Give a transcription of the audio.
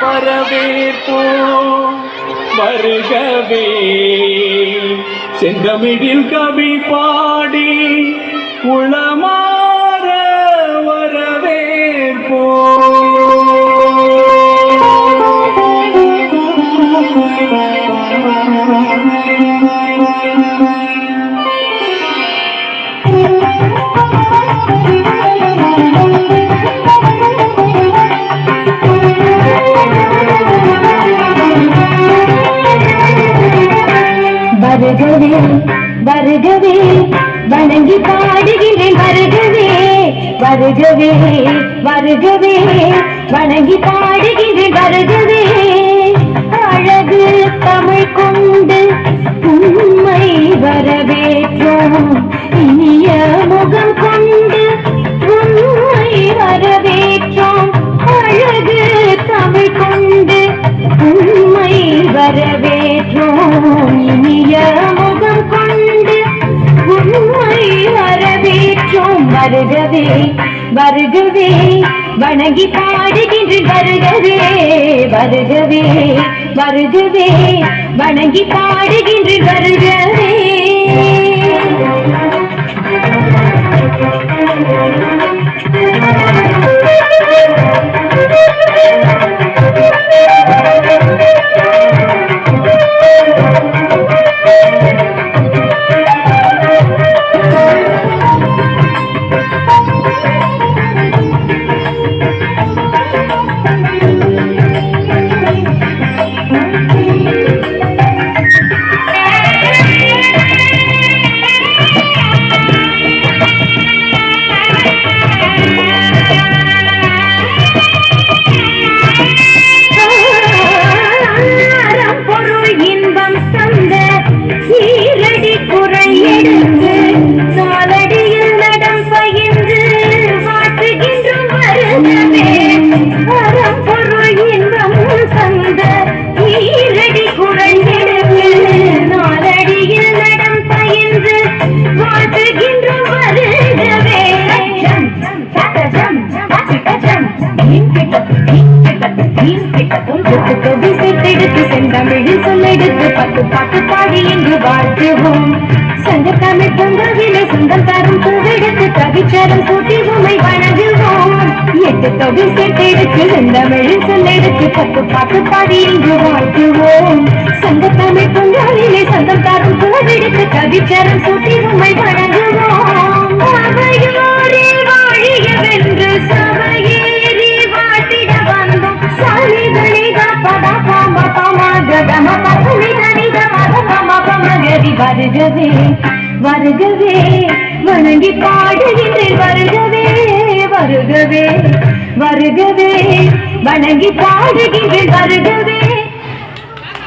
வரவேற்போம் வருகவே. செந்தமிழில் கவி பாடி உளமாற வரவேற்போம். வருகவே வருகவே வணங்கி பாடுகிறேன் வருகவே வருகவே வருகவே வணங்கி பாடுகிறேன் வருகவே. அழகு தமிழ் கொண்டு உண்மை வரவேற்றோம் இனிய முகம் கொண்டு உண்மை வரவேற்றோம். அழகு தமிழ் கொண்டு உண்மை வரவேற்றோம் இனிய முகம் கொண்டு உண்மை வரவேற்றோம். வருகவே வருகவே வணங்கி பாடுகின்றேன் வருகவே வருகவே வருகவே வணங்கி பாடுகின்றேன் வருகவே. செந்தமிழில் சொல்லெடுத்து பத்து பாட்டு பாடி இங்கு வாழ்த்துவோம். சங்க தமிழ் பொங்கலிலே சொந்தம் தரும் பூவெடுத்து கவிச்சரம் சூட்டி உமை வணங்குவோம். எட்டு தொகை சேர்த்தெடுத்து செந்தமிழில் சொல்லெடுத்து பத்து பாட்டு பாடி இங்கு வாழ்த்துவோம். சங்க தமிழ் பொங்கலிலே சொந்தம் தரும் பூவெடுத்து கவிச்சரம் சூட்டி உமை வணங்குவோம். அவையோரே வாழியவென்று சபையேறி வாட்டிட வந்தோம். சாலிகளே பதா பாம பமகதம பசுமி தனித மதம பமகதி. வருகவே வருகவே வணங்கி பாடுகின்றேன் வருகவே வருகவே வருகவே வணங்கி பாடுகின்றேன் வருகவே.